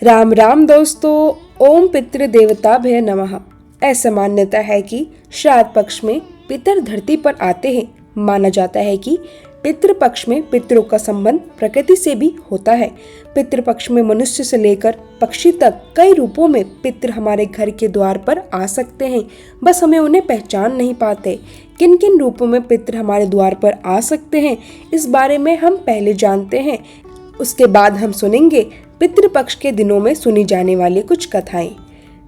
राम राम दोस्तों। ओम पितृ देवता भय नमः। ऐसा मान्यता है कि श्राद्ध पक्ष में पितर धरती पर आते हैं। माना जाता है कि पितृपक्ष में पितरों का संबंध प्रकृति से भी होता है। पितृपक्ष में मनुष्य से लेकर पक्षी तक कई रूपों में पितर हमारे घर के द्वार पर आ सकते हैं, बस हमें उन्हें पहचान नहीं पाते। किन किन रूपों में पितर हमारे द्वार पर आ सकते हैं, इस बारे में हम पहले जानते हैं। उसके बाद हम सुनेंगे पितृपक्ष के दिनों में सुनी जाने वाली कुछ कथाएं।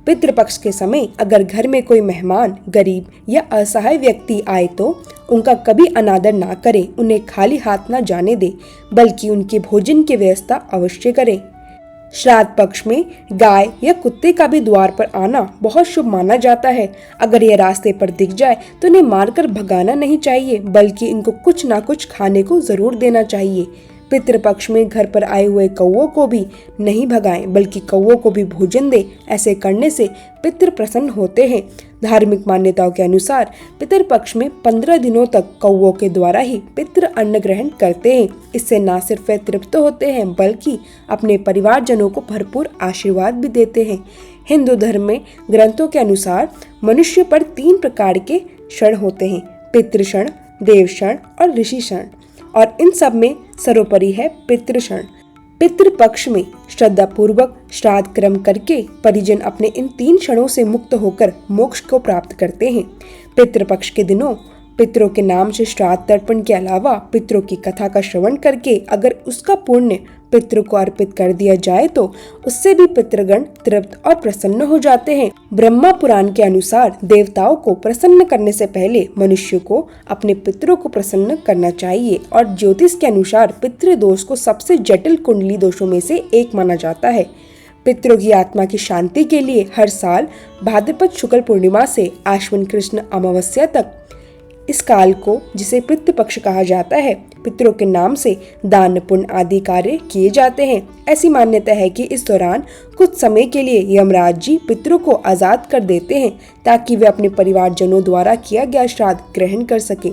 पितृपक्ष के समय अगर घर में कोई मेहमान, गरीब या असहाय व्यक्ति आए तो उनका कभी अनादर ना करें, उन्हें खाली हाथ ना जाने दें, बल्कि उनके भोजन की व्यवस्था अवश्य करें। श्राद्ध पक्ष में गाय या कुत्ते का भी द्वार पर आना बहुत शुभ माना जाता है। अगर यह रास्ते पर दिख जाए तो इन्हें मारकर भगाना नहीं चाहिए, बल्कि इनको कुछ ना कुछ खाने को जरूर देना चाहिए। पितृपक्ष में घर पर आए हुए कौवों को भी नहीं भगाएं, बल्कि कौवों को भी भोजन दें। ऐसे करने से पितृ प्रसन्न होते हैं। धार्मिक मान्यताओं के अनुसार पितृपक्ष में 15 दिनों तक कौवों के द्वारा ही पितृ अन्न ग्रहण करते हैं। इससे न सिर्फ वे तृप्त होते हैं, बल्कि अपने परिवारजनों को भरपूर आशीर्वाद भी देते हैं। हिंदू धर्म में ग्रंथों के अनुसार मनुष्य पर 3 प्रकार के क्षण होते हैं: पितृक्षण, देवक्षण और ऋषि क्षण, और इन सब में सर्वोपरि है पितृक्षण। पितृपक्ष में श्रद्धा पूर्वक श्राद्ध कर्म करके परिजन अपने इन 3 क्षणों से मुक्त होकर मोक्ष को प्राप्त करते हैं। पितृपक्ष के दिनों पितरों के नाम से श्राद्ध तर्पण के अलावा पितरों की कथा का श्रवण करके अगर उसका पुण्य पितरों को अर्पित कर दिया जाए तो उससे भी पितृगण तृप्त और प्रसन्न हो जाते हैं। ब्रह्मा पुराण के अनुसार देवताओं को प्रसन्न करने से पहले मनुष्य को अपने पितरों को प्रसन्न करना चाहिए, और ज्योतिष के अनुसार पितृदोष को सबसे जटिल कुंडली दोषों में से एक माना जाता है। पितरों की आत्मा की शांति के लिए हर साल भाद्रपद शुक्ल पूर्णिमा से आश्विन कृष्ण अमावस्या तक इस काल को, जिसे पितृपक्ष कहा जाता है, पितरों के नाम से दान पुण्य आदि कार्य किए जाते हैं। ऐसी मान्यता है कि इस दौरान कुछ समय के लिए यमराज जी पितरों को आजाद कर देते हैं, ताकि वे अपने परिवारजनों द्वारा किया गया श्राद्ध ग्रहण कर सके।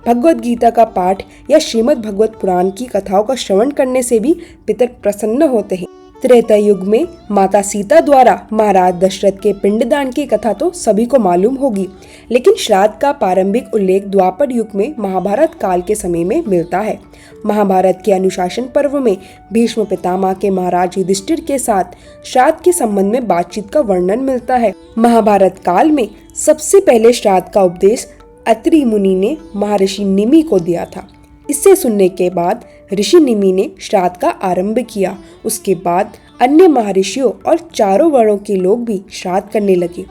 भगवत गीता का पाठ या श्रीमद् भगवत पुराण की कथाओं का श्रवण करने से भी पितर प्रसन्न होते हैं। त्रेता युग में माता सीता द्वारा महाराज दशरथ के पिंडदान की कथा तो सभी को मालूम होगी, लेकिन श्राद्ध का प्रारंभिक उल्लेख द्वापर युग में महाभारत काल के समय में मिलता है। महाभारत के अनुशासन पर्व में भीष्म पितामह के महाराज युधिष्ठिर के साथ श्राद्ध के संबंध में बातचीत का वर्णन मिलता है। महाभारत काल में सबसे पहले श्राद्ध का उपदेश अत्रि मुनि ने महर्षि निमि को दिया था। इससे सुनने के बाद ऋषि निमि ने श्राद्ध का आरंभ किया। उसके बाद अन्य महर्षियों और चारों वर्णों के लोग भी श्राद्ध करने लगे।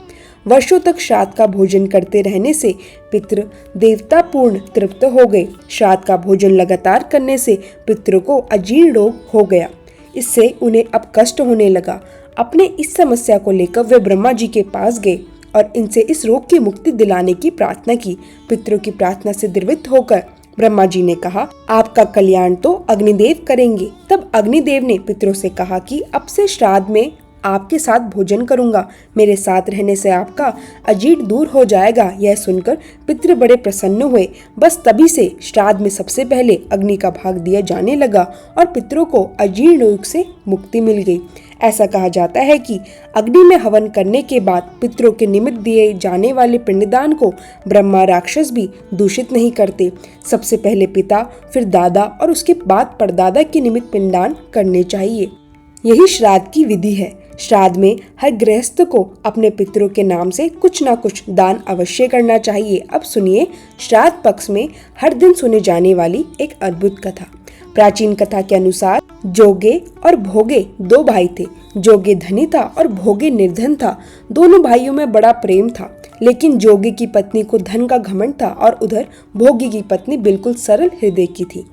वर्षों तक श्राद्ध का भोजन करते रहने से पितृ देवता पूर्ण तृप्त हो गए। श्राद्ध का भोजन लगातार करने से पितरों को अजीर्ण रोग हो गया। इससे उन्हें अब कष्ट होने लगा। अपने इस समस्या को लेकर वे ब्रह्मा जी के पास गए और इनसे इस रोग की मुक्ति दिलाने की प्रार्थना की। पितरों की प्रार्थना से द्रवित होकर ब्रह्मा जी ने कहा, आपका कल्याण तो अग्निदेव करेंगे। तब अग्निदेव ने पितरों से कहा कि अब से श्राद्ध में आपके साथ भोजन करूंगा, मेरे साथ रहने से आपका अजीर्ण दूर हो जाएगा। यह सुनकर पितृ बड़े प्रसन्न हुए। बस तभी से श्राद्ध में सबसे पहले अग्नि का भाग दिया जाने लगा और पितरों को अजीर्ण रोग से मुक्ति मिल गई। ऐसा कहा जाता है कि अग्नि में हवन करने के बाद पितरों के निमित्त दिए जाने वाले पिंडदान को ब्रह्मा राक्षस भी दूषित नहीं करते। सबसे पहले पिता, फिर दादा और उसके बाद परदादा के निमित्त पिंडदान करने चाहिए। यही श्राद्ध की विधि है। श्राद्ध में हर गृहस्थ को अपने पितरों के नाम से कुछ न कुछ दान अवश्य करना चाहिए। अब सुनिए श्राद्ध पक्ष में हर दिन सुने जाने वाली एक अद्भुत कथा। प्राचीन कथा के अनुसार जोगे और भोगे 2 भाई थे। जोगे धनी था और भोगे निर्धन था। दोनों भाइयों में बड़ा प्रेम था, लेकिन जोगे की पत्नी को धन का घमंड था और उधर भोगे की पत्नी बिल्कुल सरल हृदय की थी।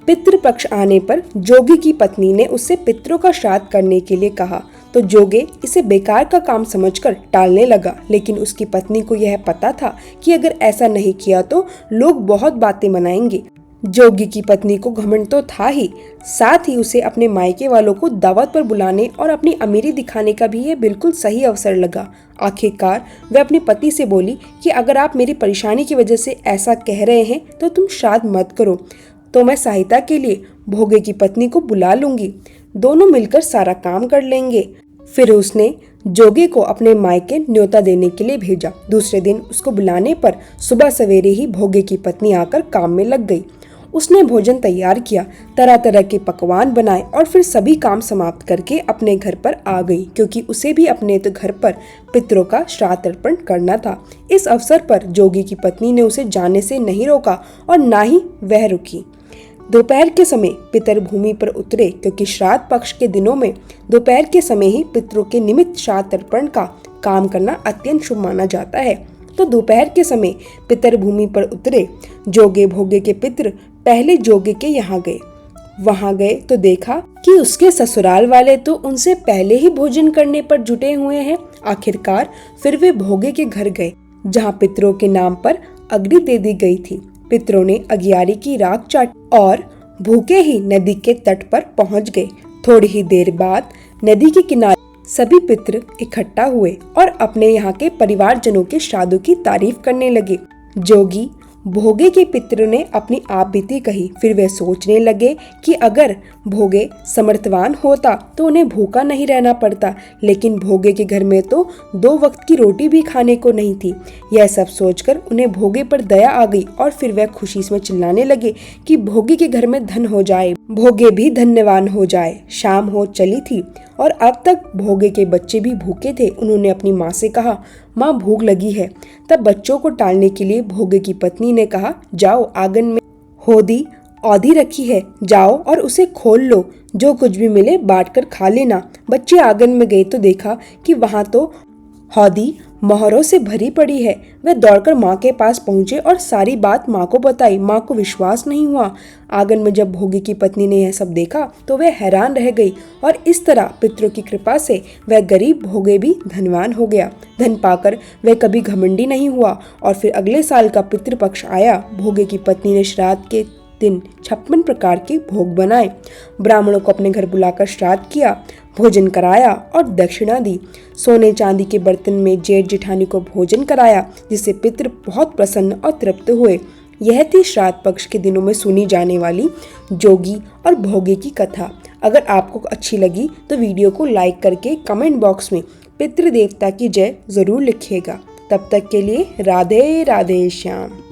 पितृपक्ष आने पर जोगी की पत्नी ने उससे पितरों का श्राद्ध करने के लिए कहा, तो जोगे इसे बेकार का काम समझकर टालने लगा। लेकिन उसकी पत्नी को यह पता था कि अगर ऐसा नहीं किया तो लोग बहुत बातें बनाएंगे। जोगी की पत्नी को घमंड तो था ही, साथ ही उसे अपने मायके वालों को दावत पर बुलाने और अपनी अमीरी दिखाने का भी ये बिल्कुल सही अवसर लगा। आखिरकार वह अपने पति से बोली कि अगर आप मेरी परेशानी की वजह से ऐसा कह रहे हैं तो तुम श्राद्ध मत करो, तो मैं सहायता के लिए भोगे की पत्नी को बुला लूंगी। दोनों मिलकर सारा काम कर लेंगे। फिर उसने जोगे को अपने मायके न्योता देने के लिए भेजा। दूसरे दिन उसको बुलाने पर सुबह सवेरे ही भोगे की पत्नी आकर काम में लग गई। उसने भोजन तैयार किया, तरह तरह के पकवान बनाए और फिर सभी काम समाप्त करके अपने घर पर आ गई, क्योंकि उसे भी अपने तो घर पर पितरों का श्राद्ध अर्पण करना था। इस अवसर पर जोगी की पत्नी ने उसे जाने से नहीं रोका और ना ही वह रुकी। दोपहर के समय पितर भूमि पर उतरे, क्योंकि श्राद्ध पक्ष के दिनों में दोपहर के समय ही पितरों के निमित्त श्राद्ध अर्पण का काम करना अत्यंत शुभ माना जाता है। तो दोपहर के समय पितर भूमि पर उतरे। जोगे भोगे के पितर पहले जोगे के यहाँ गए। वहां गए तो देखा कि उसके ससुराल वाले तो उनसे पहले ही भोजन करने पर जुटे हुए हैं। आखिरकार फिर वे भोगे के घर गए, जहाँ पितरों के नाम पर अग्नि दे दी गई थी। पितरों ने अगियारी की राख चाटी और भूखे ही नदी के तट पर पहुंच गए। थोड़ी ही देर बाद नदी के किनारे सभी पितर इकट्ठा हुए और अपने यहाँ के परिवारजनों के श्राद्धों की तारीफ करने लगे। जोगी भोगे के पितरों ने अपनी आप बीती कही। फिर वे सोचने लगे कि अगर भोगे समर्थवान होता तो उन्हें भूखा नहीं रहना पड़ता, लेकिन भोगे के घर में तो 2 वक्त की रोटी भी खाने को नहीं थी। यह सब सोचकर उन्हें भोगे पर दया आ गई और फिर वे खुशी में चिल्लाने लगे कि भोगे के घर में धन हो जाए, भोगे भी धन्यवान हो जाए। शाम हो चली थी और अब तक भोगे के बच्चे भी भूखे थे। उन्होंने अपनी माँ से कहा, माँ भूख लगी है। तब बच्चों को टालने के लिए भोगे की पत्नी ने कहा, जाओ आंगन में होदी औधी रखी है, जाओ और उसे खोल लो, जो कुछ भी मिले बांट कर खा लेना। बच्चे आंगन में गए तो देखा कि वहाँ तो हौदी मोहरों से भरी पड़ी है। वे दौड़कर माँ के पास पहुँचे और सारी बात माँ को बताई। माँ को विश्वास नहीं हुआ। आंगन में जब भोगे की पत्नी ने यह सब देखा तो वह हैरान रह गई और इस तरह पितरों की कृपा से वह गरीब भोगे भी धनवान हो गया। धन पाकर वह कभी घमंडी नहीं हुआ और फिर अगले साल का पितृपक्ष आया। भोगे की पत्नी ने श्राद्ध के दिन 56 प्रकार के भोग बनाए। ब्राह्मणों को अपने घर बुलाकर श्राद्ध किया, भोजन कराया और दक्षिणा दी। सोने चांदी के बर्तन में जेठ जेठानी को भोजन कराया, जिससे पितृ बहुत प्रसन्न और तृप्त हुए। यह थी श्राद्ध पक्ष के दिनों में सुनी जाने वाली जोगी और भोगे की कथा। अगर आपको अच्छी लगी तो वीडियो को लाइक करके कमेंट बॉक्स में पितृ देवता की जय जरूर लिखिएगा। तब तक के लिए राधे राधे श्याम।